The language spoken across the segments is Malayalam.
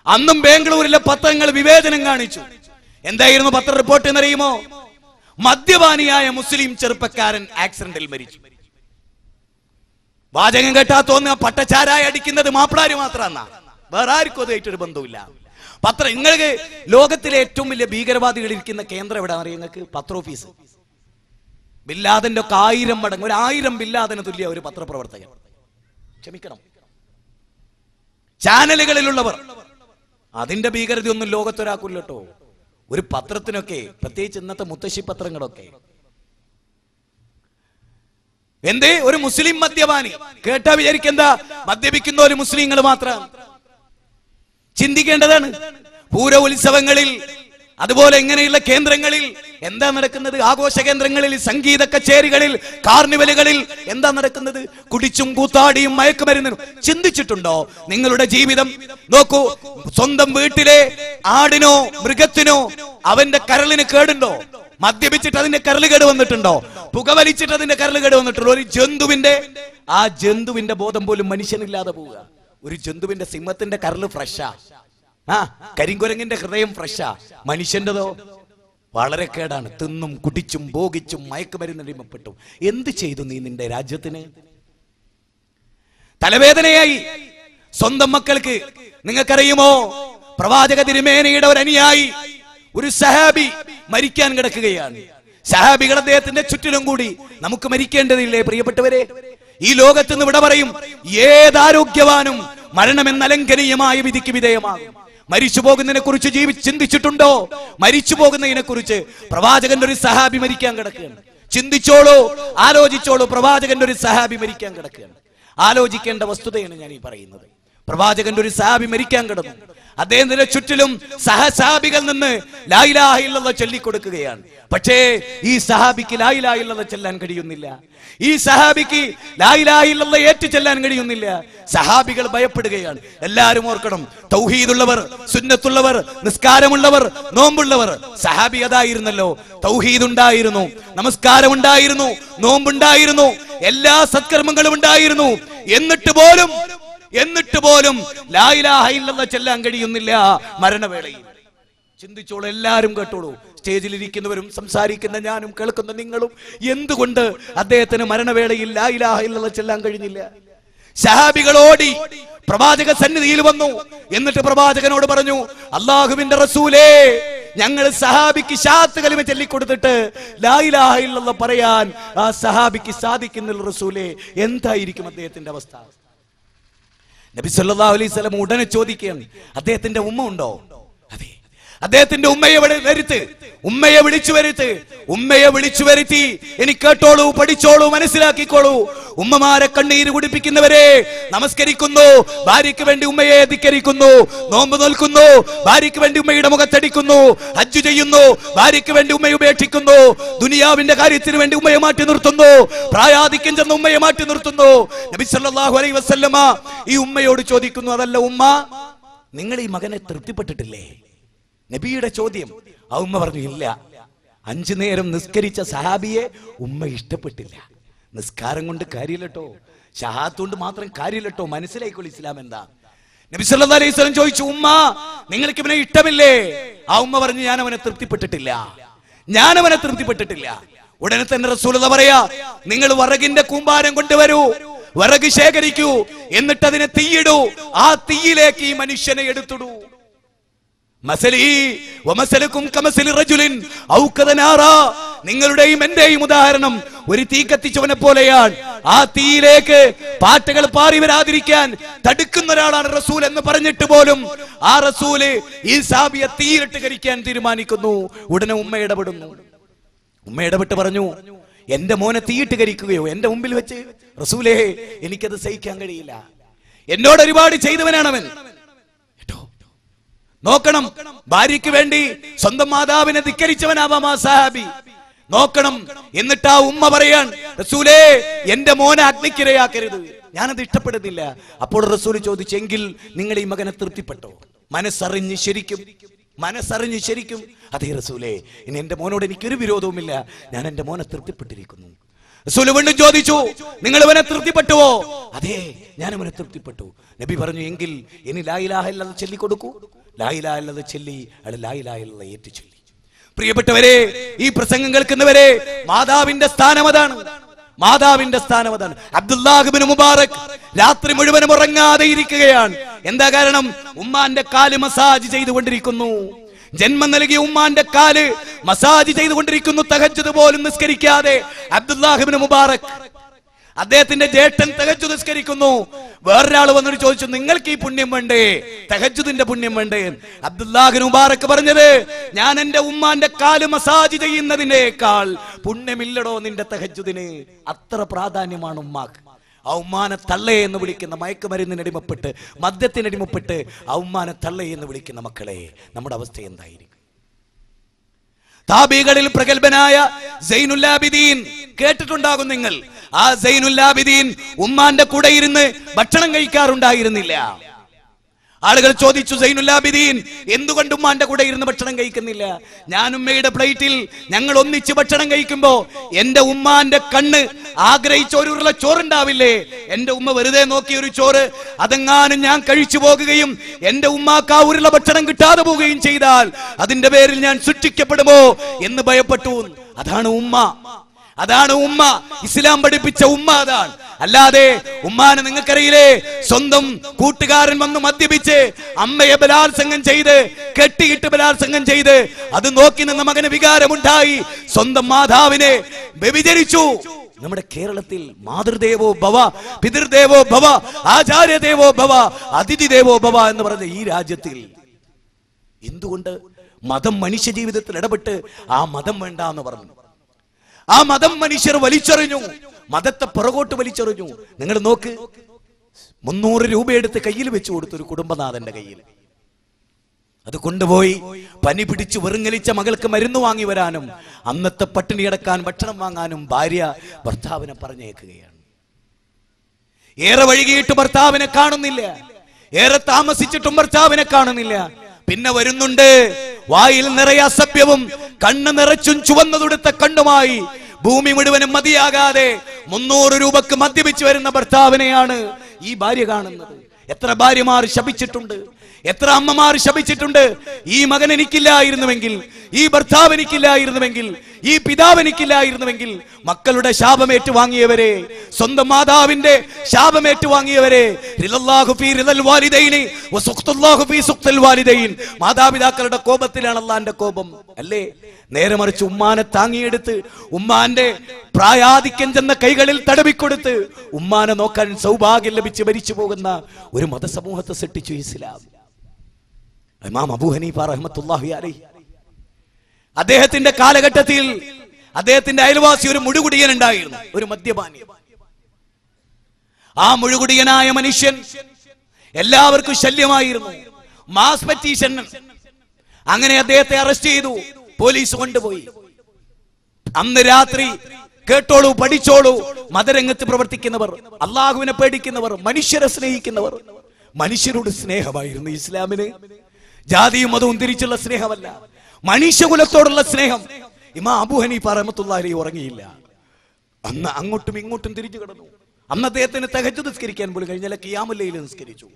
അന്നും ബാംഗ്ലൂരിലെ പത്രങ്ങൾ വിവേചനം കാണിച്ചു. എന്തായിരുന്നു പത്ര റിപ്പോർട്ട് എന്നറിയുമോ? മദ്യപാനിയായ മുസ്ലിം ചെറുപ്പക്കാരൻ ആക്സിഡന്റിൽ മരിച്ചു. വാചകം കേട്ടാ തോന്നുക പട്ടച്ചാരായി അടിക്കുന്നത് മാപ്പിളാര് മാത്രമെന്നാ. വേറെ ആർക്കും അതായിട്ടൊരു ബന്ധമില്ല. പത്രം, നിങ്ങൾക്ക് ലോകത്തിലെ ഏറ്റവും വലിയ ഭീകരവാദികൾ ഇരിക്കുന്ന കേന്ദ്രം എവിടെ അറിയാം? നിങ്ങൾക്ക് പത്ര ഓഫീസ്. ബില്ലാദന്റെ ഒക്കെ 1000 മടങ്ങ്, 1000 ബില്ലാദന് തുല്യ ഒരു പത്രപ്രവർത്തകൻ. ക്ഷമിക്കണം, ചാനലുകളിലുള്ളവർ. അതിന്റെ ഭീകരതയൊന്നും ലോകത്തൊരാക്കില്ല കേട്ടോ. ഒരു പത്രത്തിനൊക്കെ, പ്രത്യേകിച്ച് ഇന്നത്തെ മുത്തശ്ശി പത്രങ്ങളൊക്കെ. എന്തേ ഒരു മുസ്ലിം മദ്യപാനി കേട്ടാ വിചാരിക്കെന്താ മദ്യപിക്കുന്ന ഒരു മുസ്ലിങ്ങൾ മാത്രം? ചിന്തിക്കേണ്ടതാണ്. പൂര ഉത്സവങ്ങളിൽ, അതുപോലെ ഇങ്ങനെയുള്ള കേന്ദ്രങ്ങളിൽ എന്താ നടക്കുന്നത്? ആഘോഷ കേന്ദ്രങ്ങളിൽ, സംഗീത കച്ചേരികളിൽ, കാർണിവലുകളിൽ എന്താ നടക്കുന്നത്? കുടിച്ചും കൂത്താടിയും മയക്കുമരുന്നിനും. ചിന്തിച്ചിട്ടുണ്ടോ നിങ്ങളുടെ ജീവിതം? നോക്കൂ, സ്വന്തം വീട്ടിലെ ആടിനോ മൃഗത്തിനോ അവന്റെ കരളിന് കേടുണ്ടോ? മദ്യപിച്ചിട്ട് അതിന്റെ കരൾ കേട് വന്നിട്ടുണ്ടോ? പുകവലിച്ചിട്ട് അതിന്റെ കരൾ കേട് വന്നിട്ടുണ്ടോ? ഒരു ജന്തുവിന്റെ ബോധം പോലും മനുഷ്യനില്ലാതെ പോവുക. ഒരു ജന്തുവിന്റെ, സിംഹത്തിന്റെ കരൾ ഫ്രഷാ, കരിങ്കുരങ്ങിന്റെ ഹൃദയം ഫ്രഷാ. മനുഷ്യന്റെതോ വളരെ കേടാണ്. തിന്നും കുടിച്ചും ഭോഗിച്ചും മയക്കുമരുന്നടിമപ്പെട്ടു. എന്ത് ചെയ്തു നീ നിന്റെ രാജ്യത്തിന്? തലവേദനയായി സ്വന്തം മക്കൾക്ക്. നിങ്ങൾക്കറിയുമോ, പ്രവാചക തിരുമേനയുടെ ഒരു അനുയായി, ഒരു സഹാബി മരിക്കാൻ കിടക്കുകയാണ്. സഹാബികൾ അദ്ദേഹത്തിന്റെ ചുറ്റിലും കൂടി. നമുക്ക് മരിക്കേണ്ടതില്ലേ പ്രിയപ്പെട്ടവരെ? ഈ ലോകത്ത് നിന്ന് വിട പറയും. ഏതാരോഗ്യവാനും മരണമെന്ന അലംഘനീയമായ വിധിക്ക് വിധേയമാകും. മരിച്ചു പോകുന്നതിനെ കുറിച്ച് ചിന്തിച്ചിട്ടുണ്ടോ? മരിച്ചു പോകുന്നതിനെ കുറിച്ച്. പ്രവാചകന്റെ ഒരു സഹാബി മരിക്കാൻ കിടക്കുകയാണ്. ചിന്തിച്ചോളൂ, ആലോചിച്ചോളൂ. പ്രവാചകന്റെ ഒരു സഹാബി മരിക്കാൻ കിടക്കുകയാണ്. ആലോചിക്കേണ്ട വസ്തുതയാണ് ഞാൻ ഈ പറയുന്നത്. പ്രവാചകന്റെ ഒരു സഹാബി മരിക്കാൻ കിടന്നു. അദ്ദേഹത്തിന്റെ ചുറ്റിലും സഹസാബികൾ നിന്ന് ലാ ഇലാഹ ഇല്ലല്ലാഹ് ചൊല്ലിക്കൊടുക്കുകയാണ്. പക്ഷേ ഈ സഹാബിക്ക് ലാ ഇലാഹ ഇല്ലല്ലാഹ് ചൊല്ലാൻ കഴിയുന്നില്ല. ഈ സഹാബിക്ക് ലാ ഇലാഹ ഇല്ലല്ലാഹ് ഏറ്റു ചൊല്ലാൻ കഴിയുന്നില്ല. സഹാബികൾ ഭയപ്പെടുകയാണ്. എല്ലാവരും ഓർക്കണം, തൗഹീദുള്ളവർ, സുന്നത്തുള്ളവർ, നിസ്കാരമുള്ളവർ, നോമ്പുള്ളവർ. സഹാബി അതായിരുന്നല്ലോ. തൗഹീദ് ഉണ്ടായിരുന്നു, നമസ്കാരം ഉണ്ടായിരുന്നു, നോമ്പുണ്ടായിരുന്നു, എല്ലാ സത്കർമ്മങ്ങളും ഉണ്ടായിരുന്നു. എന്നിട്ട് പോലും ലാ ഇലാഹ ഇല്ലല്ലാഹ് ചൊല്ലാൻ കഴിയുന്നില്ല മരണവേളയിൽ. ചിന്തിച്ചോളൂ, എല്ലാവരും കേട്ടോളൂ. സ്റ്റേജിലിരിക്കുന്നവരും സംസാരിക്കുന്ന ഞാനും കേൾക്കുന്ന നിങ്ങളും. എന്തുകൊണ്ട് അദ്ദേഹത്തിന് മരണവേളയിൽ ലാ ഇലാഹ ഇല്ലല്ലാഹ് ചൊല്ലാൻ കഴിഞ്ഞില്ല? സഹാബികൾ ഓടി പ്രവാചക സന്നിധിയിൽ വന്നു. എന്നിട്ട് പ്രവാചകനോട് പറഞ്ഞു, അല്ലാഹുവിന്റെ റസൂലേ, ഞങ്ങൾ സഹാബിക്ക് ശഹാദത്ത് കലിമ ചൊല്ലിക്കൊടുത്തിട്ട് ലാ ഇലാഹ ഇല്ലല്ലാഹ് പറയാൻ ആ സഹാബിക്ക് സാധിക്കുന്നില്ല റസൂലേ. എന്തായിരിക്കും അദ്ദേഹത്തിന്റെ അവസ്ഥ? നബി സല്ലല്ലാഹു അലൈഹി വസല്ലം ഉടനെ ചോദിക്കുകയാണ്, അദ്ദേഹത്തിന്റെ ഉമ്മ ഉണ്ടോ? അതെ, അദ്ദേഹത്തിന്റെ ഉമ്മയെ വിളിച്ചു വരുത്തി, എനിക്ക് കേട്ടോളൂ, പഠിച്ചോളൂ, മനസ്സിലാക്കിക്കോളൂ. ഉമ്മമാരെ കണ്ണീര് കുടിപ്പിക്കുന്നവരെ, നമസ്കരിക്കുന്നു, ഭാര്യയ്ക്ക് വേണ്ടി ഉമ്മയെ ധിക്കരിക്കുന്നു, നോമ്പ് നോൽക്കുന്നു, ഭാര്യയ്ക്ക് വേണ്ടി ഉമ്മയുടെ മുഖത്തടിക്കുന്നു, ഹജ്ജ് ചെയ്യുന്നു, ഭാര്യയ്ക്ക് വേണ്ടി ഉമ്മയെ ഉപേക്ഷിക്കുന്നു, ദുനിയാവിന്റെ കാര്യത്തിന് വേണ്ടി ഉമ്മയെ മാറ്റി നിർത്തുന്നു, പ്രായാധിക്യം ചെന്ന് ഉമ്മയെ മാറ്റി നിർത്തുന്നു. നബി സല്ലല്ലാഹു അലൈഹി വസല്ലമ ഈ ഉമ്മയോട് ചോദിക്കുന്നു, അതല്ല ഉമ്മ, നിങ്ങൾ ഈ മകനെ തൃപ്തിപ്പെട്ടിട്ടില്ലേ? നബിയുടെ ചോദ്യം. ആ ഉമ്മ പറഞ്ഞു, ഇല്ല. 5 നേരം നിസ്കരിച്ച സഹാബിയെ ഉമ്മ ഇഷ്ടപ്പെട്ടില്ല. നിസ്കാരം കൊണ്ട് കാര്യമില്ലട്ടോ, ശഹാദത്ത് കൊണ്ട് മാത്രം കാര്യമില്ലട്ടോ. മനസ്സിലായിക്കോളൂ ഇസ്ലാം എന്താ. നബി സല്ലല്ലാഹു അലൈഹി വസല്ലം ചോദിച്ചു, ഉമ്മ, നിങ്ങൾക്ക് ഇവനെ ഇഷ്ടമില്ലേ? ആ ഉമ്മ പറഞ്ഞു, ഞാൻ അവനെ തൃപ്തിപ്പെട്ടിട്ടില്ല. ഉടനെ തന്നെ റസൂലുള്ളാഹി പറയാ, നിങ്ങൾ വിറകിന്റെ കൂമ്പാരം കൊണ്ടുവരൂ, വിറക് ശേഖരിക്കൂ, എന്നിട്ട് അതിനെ തീയിടൂ, ആ തീയിലേക്ക് ഈ മനുഷ്യനെ എടുത്തിടൂ. നിങ്ങളുടെയും എന്റെയും ഉദാഹരണം ഒരു തീ കത്തിച്ചവനെ പോലെയാണ്. ആ തീയിലേക്ക് പാറ്റകൾ പാറി വരാതിരിക്കാൻ തടുക്കുന്ന ഒരാളാണ് റസൂൽ എന്ന് പറഞ്ഞിട്ട് പോലും ആ റസൂല് ഈ സഹാബിയെ തീയിലിട്ട് കരിക്കാൻ തീരുമാനിക്കുന്നു. ഉടനെ ഉമ്മ ഇടപെട്ട് പറഞ്ഞു, എന്റെ മോനെ തീയിട്ട് കരിക്കുകയോ എന്റെ മുമ്പിൽ വെച്ച്? റസൂലേ, എനിക്കത് സഹിക്കാൻ കഴിയില്ല. എന്നോട് ഒരുപാട് ചെയ്തവനാണവൻ. നോക്കണം, ഭാര്യയ്ക്ക് വേണ്ടി സ്വന്തം മാതാവിനെ ധിക്കരിച്ചവനാവാം ആ സഹാബി. നോക്കണം. എന്നിട്ട് ആ ഉമ്മ പറയാൻ, റസൂലേ, എന്റെ മോനെ അഗ്നിക്കിരയാക്കരുത്, ഞാനത് ഇഷ്ടപ്പെടുന്നില്ല. അപ്പോൾ റസൂൽ ചോദിച്ചെങ്കിൽ നിങ്ങൾ ഈ മകനെ തൃപ്തിപ്പെട്ടോ? മനസ്സറിഞ്ഞ് ശരിക്കും, അതേ റസൂലേ, ഇനി എന്റെ മോനോട് എനിക്കൊരു വിരോധവുമില്ല, ഞാൻ എന്റെ മോനെ തൃപ്തിപ്പെട്ടിരിക്കുന്നു. റസൂൽ വീണ്ടും ചോദിച്ചു, നിങ്ങൾ ഇവനെ തൃപ്തിപ്പെട്ടുവോ? അതെ, ഞാൻ ഇവനെ തൃപ്തിപ്പെട്ടു. നബി പറഞ്ഞു, എങ്കിൽ ഇനി ലാ ഇലാഹ ഇല്ലല്ലാഹ് ചൊല്ലിക്കൊടുക്കൂ. ലാ ഇലാഹ ഇല്ലല്ലാഹ് ചൊല്ലി അയാൾ ലാ ഇലാഹ ഇല്ലല്ലാഹ് ഏറ്റു ചൊല്ലി. പ്രിയപ്പെട്ടവരെ, ഈ പ്രസംഗം കേൾക്കുന്നവരെ, മാതാവിന്റെ സ്ഥാനം അതാണ്. മാതാവിന്റെ സ്ഥാനം അതാണ്. അബ്ദുല്ലാഹ് ഇബ്നു മുബാറക് രാത്രി മുഴുവനും ഉറങ്ങാതെ ഇരിക്കുകയാണ്. എന്താ കാരണം? ഉമ്മാന്റെ കാല് മസാജ് ചെയ്തുകൊണ്ടിരിക്കുന്നു. ജന്മം നൽകിയ ഉമ്മാന്റെ കാല് മസാജ് ചെയ്തുകൊണ്ടിരിക്കുന്നു. തഹജ്ജുദ് പോലും നിസ്കരിക്കാതെ അബ്ദുല്ലാഹ് ഇബ്നു മുബാറക്, അദ്ദേഹത്തിന്റെ ജ്യേഷ്ഠൻ തഹജ്ജുദ് നിസ്കരിക്കുന്നു. വേറൊരാൾ വന്നിട്ട് ചോദിച്ചു, നിങ്ങൾക്ക് ഈ പുണ്യം വേണ്ടേ? തഹജ്ജുദിന്റെ പുണ്യം വേണ്ടേ? അബ്ദുല്ലാഹ് ഇബ്നു മുബാറക് പറഞ്ഞത്, ഞാൻ എന്റെ ഉമ്മാന്റെ കാല് മസാജ് ചെയ്യുന്നതിനേക്കാൾ പുണ്യമില്ലടോ നിന്റെ തഹജ്ജുദിന്. അത്ര പ്രാധാന്യമാണ് ഉമ്മാക്ക്. ആ ഉമ്മാനെ തള്ളേ എന്ന് വിളിക്കുന്ന, മയക്കുമരുന്നിനടിമപ്പെട്ട് മദ്യത്തിനടിമപ്പെട്ട് ആ ഉമ്മാനെ തള്ളേ എന്ന് വിളിക്കുന്ന മക്കളെ, നമ്മുടെ അവസ്ഥ എന്തായിരിക്കും? താബികളിൽ പ്രഗൽഭനായ സൈനുൽ ആബിദീൻ കേട്ടിട്ടുണ്ടാകും നിങ്ങൾ. ആ സൈനുൽ ആബിദീൻ ഉമ്മാന്റെ കൂടെ ഇരുന്ന് ഭക്ഷണം കഴിക്കാറുണ്ടായിരുന്നില്ല. ആളുകൾ ചോദിച്ചു, സൈനുൽ ആബിദീൻ എന്തുകൊണ്ട് ഉമ്മാന്റെ കൂടെ ഇരുന്ന് ഭക്ഷണം കഴിക്കുന്നില്ല? ഞാൻ ഉമ്മയുടെ പ്ലേറ്റിൽ ഞങ്ങൾ ഒന്നിച്ച് ഭക്ഷണം കഴിക്കുമ്പോ എന്റെ ഉമ്മാന്റെ കണ്ണ് ആഗ്രഹിച്ച ഒരു ഉരുള ചോറുണ്ടാവില്ലേ, എന്റെ ഉമ്മ വെറുതെ നോക്കിയ ഒരു ചോറ് അതെങ്ങാനും ഞാൻ കഴിച്ചു പോകുകയും എന്റെ ഉമ്മാക്ക് ആ ഉരുള ഭക്ഷണം കിട്ടാതെ പോവുകയും ചെയ്താൽ അതിന്റെ പേരിൽ ഞാൻ ശിക്ഷിക്കപ്പെടുമോ എന്ന് ഭയപ്പെട്ടു. അതാണ് ഉമ്മ. അതാണ് ഉമ്മ. ഇസ്ലാം പഠിപ്പിച്ച ഉമ്മ അതാണ്. അല്ലാതെ ഉമ്മാനെ നിങ്ങൾക്കറിയില്ലേ, സ്വന്തം കൂട്ടുകാരൻ വന്ന് മദ്യപിച്ച് അമ്മയെ ബലാത്സംഗം ചെയ്ത്, കെട്ടിയിട്ട് ബലാത്സംഗം ചെയ്ത്, അത് നോക്കി നിന്ന മകന് വികാരമുണ്ടായി, സ്വന്തം മാതാവിനെ വ്യഭിചരിച്ചു. നമ്മുടെ കേരളത്തിൽ മാതൃദേവോ ഭവ, പിതൃദേവോ ഭവ, ആചാര്യദേവോ ഭവ, അതിഥി ദേവോ ഭവ എന്ന് പറഞ്ഞ ഈ രാജ്യത്തിൽ എന്തുകൊണ്ട് മതം മനുഷ്യ ജീവിതത്തിൽ ഇടപെട്ട് ആ മതം വേണ്ട എന്ന് പറഞ്ഞു? ആ മതം മനുഷ്യർ വലിച്ചെറിഞ്ഞു. മതത്തെ പുറകോട്ട് വലിച്ചെറിഞ്ഞു. നിങ്ങൾ നോക്ക്, 300 രൂപ എടുത്ത് കയ്യിൽ വെച്ചു കൊടുത്തു ഒരു കുടുംബനാഥന്റെ കയ്യിൽ. അത് കൊണ്ടുപോയി പനി പിടിച്ച് വെറുങ്ങലിച്ച മകൾക്ക് മരുന്ന് വാങ്ങി വരാനും അന്നത്തെ പട്ടിണി അടക്കാൻ ഭക്ഷണം വാങ്ങാനും ഭാര്യ ഭർത്താവിനെ പറഞ്ഞേക്കുകയാണ്. ഏറെ വൈകിയിട്ട് ഭർത്താവിനെ കാണുന്നില്ല, ഏറെ താമസിച്ചിട്ടും ഭർത്താവിനെ കാണുന്നില്ല. പിന്നെ വരുന്നുണ്ട് വായിൽ നിറയെ അസഭ്യവും കണ്ണ് നിറച്ചും ചുവന്നതുടുത്ത കണ്ണുമായി ഭൂമി മുഴുവനും മതിയാകാതെ 300 രൂപക്ക് മദ്യപിച്ചു വരുന്ന ഭർത്താവിനെയാണ് ഈ ഭാര്യ കാണുന്നത്. എത്ര ഭാര്യമാർ ശപിച്ചിട്ടുണ്ട്, എത്ര അമ്മമാർ ശപിച്ചിട്ടുണ്ട്. ഈ മകൻ എനിക്കില്ലായിരുന്നുവെങ്കിൽ, ഈ ഭർത്താവ് എനിക്കില്ലായിരുന്നുവെങ്കിൽ, ഈ പിതാവ് എനിക്കില്ലായിരുന്നുവെങ്കിൽ. മക്കളുടെ ശാപമേറ്റു വാങ്ങിയവരെ, സ്വന്തം മാതാവിന്റെ ശാപമേറ്റു വാങ്ങിയവരെ, മാതാപിതാക്കളുടെ കോപത്തിലാണ് അല്ലാഹുവിന്റെ കോപം അല്ലേ? നേരെ മറിച്ച് ഉമ്മാനെ താങ്ങിയെടുത്ത്, ഉമ്മാന്റെ പ്രായാധിക്യം ചെന്ന കൈകളിൽ തടവിക്കൊടുത്ത് ഉമ്മാനെ നോക്കാൻ സൗഭാഗ്യം ലഭിച്ച് മരിച്ചു പോകുന്ന ഒരു മതസമൂഹത്തെ സൃഷ്ടിച്ചു ഇസ്ലാം. ഇമാം അബൂ ഹനീഫ റഹ്മത്തുള്ളാഹി അലൈഹി, അദ്ദേഹത്തിന്റെ കാലഘട്ടത്തിൽ അദ്ദേഹത്തിന്റെ അയൽവാസി ഒരു മുഴുകുടിയൻ ഉണ്ടായിരുന്നു, ഒരു മദ്യപാനി. ആ മുഴുകുടിയനായ മനുഷ്യൻ എല്ലാവർക്കും ശല്യമായിരുന്നു, മാസ് പെറ്റീഷൻ. അങ്ങനെ അദ്ദേഹത്തെ അറസ്റ്റ് ചെയ്തു, പോലീസ് കൊണ്ടുപോയി. അന്ന് രാത്രി കേട്ടോളൂ, പഠിച്ചോളൂ, മതരംഗത്ത് പ്രവർത്തിക്കുന്നവർ, അള്ളാഹുവിനെ പേടിക്കുന്നവർ, മനുഷ്യരെ സ്നേഹിക്കുന്നവർ. മനുഷ്യരോട് സ്നേഹമായിരുന്നു ഇസ്ലാമിന്. ജാതിയും മതവും തിരിച്ചുള്ള സ്നേഹമല്ല, മനുഷ്യകുലത്തോടുള്ള സ്നേഹം. ഇമാം അബൂ ഹനീഫ റഹ്മത്തുള്ളാഹി അലൈഹി ഉറങ്ങിയില്ല. അന്ന് അങ്ങോട്ടും ഇങ്ങോട്ടും തിരിച്ചു കിടന്നു. അന്ന് അദ്ദേഹത്തിന് തഹജ്ജുദ് നിസ്കരിക്കാൻ പോലും കഴിഞ്ഞാൽ ഖിയാമുൽ ലൈൽ നിസ്കരിച്ചു.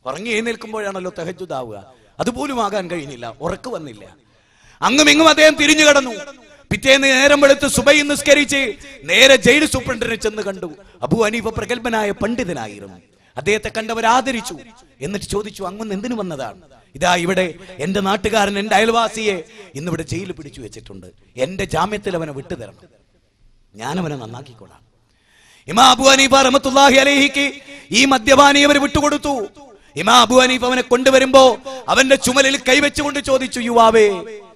ഉറങ്ങി എഴുന്നേൽക്കുമ്പോഴാണല്ലോ തഹജ്ജുദ് ആവുക, അതുപോലും ആകാൻ കഴിഞ്ഞില്ല, ഉറക്ക് വന്നില്ല. അങ്ങും ഇങ്ങും അദ്ദേഹം തിരിഞ്ഞു കിടന്നു. പിറ്റേന്ന് നേരം വെളുത്ത് സുബഹി നിസ്കരിച്ച് നേരെ ജയിൽ സൂപ്രണ്ടിനെ ചെന്ന് കണ്ടു. അബൂ ഹനീഫ പ്രഗൽഭനായ പണ്ഡിതനായിരുന്നു. അദ്ദേഹത്തെ കണ്ടവർ ആദരിച്ചു. എന്നിട്ട് ചോദിച്ചു, അങ്ങ് എന്തിനു വന്നതാണ്? ഇതാ ഇവിടെ എന്റെ നാട്ടുകാരൻ, എന്റെ അയൽവാസിയെ ഇന്നിവിടെ ജയിലിൽ പിടിച്ചു വെച്ചിട്ടുണ്ട്, എന്റെ ജാമ്യത്തിൽ അവനെ വിട്ടുതരണം, ഞാനവനെ നന്നാക്കിക്കൊള്ളാം. ഇമാം അബൂ ഹനീഫ റഹ്മത്തുള്ളാഹി അലൈഹിക്ക് ഈ മദ്യപാനിയെ അവർ വിട്ടുകൊടുത്തു. ഇമാം അബൂ ഹനീഫ അവനെ കൊണ്ടുവരുമ്പോ അവന്റെ ചുമലിൽ കൈവച്ചുകൊണ്ട് ചോദിച്ചു, യുവാവേ,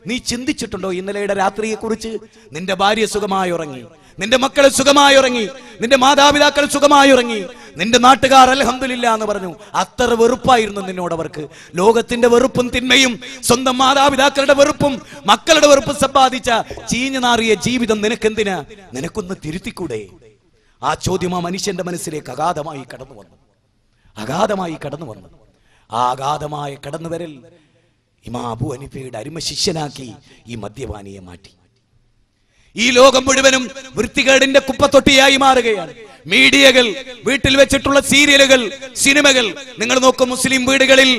നീ ചിന്തിച്ചിട്ടുണ്ടോ ഇന്നലെയുടെ രാത്രിയെ കുറിച്ച്? നിന്റെ ഭാര്യ സുഖമായി ഉറങ്ങി, നിന്റെ മക്കൾ സുഖമായി ഉറങ്ങി, നിന്റെ മാതാപിതാക്കൾ സുഖമായി ഉറങ്ങി, നിന്റെ നാട്ടുകാർ അൽഹംദുലില്ലാ എന്ന് പറഞ്ഞു. അത്ര വെറുപ്പായിരുന്നു നിന്നോട് അവർക്ക്. ലോകത്തിന്റെ വെറുപ്പും തിന്മയും സ്വന്തം മാതാപിതാക്കളുടെ വെറുപ്പും മക്കളുടെ വെറുപ്പും സമ്പാദിച്ച ചീഞ്ഞു നാറിയ ജീവിതം നിനക്കെന്തിനാ? നിനക്കൊന്ന് തിരുത്തിക്കൂടെ? ആ ചോദ്യം ആ മനുഷ്യന്റെ മനസ്സിലേക്ക് അഗാധമായി കടന്നു വന്നു, അഗാധമായി കടന്നു വന്നു. ആ അഗാധമായ കടന്നുവരൽ ഇമാം അബൂ ഹനീഫയുടെ അരുമ ശിഷ്യനാക്കി ഈ മദ്യപാനിയെ മാറ്റി. ഈ ലോകം മുഴുവനും വൃത്തികേടിന്റെ കുപ്പത്തൊട്ടിയായി മാറുകയാണ്. മീഡിയകൾ, വീട്ടിൽ വെച്ചിട്ടുള്ള സീരിയലുകൾ, സിനിമകൾ നിങ്ങൾ നോക്കും. മുസ്ലിം വീടുകളിൽ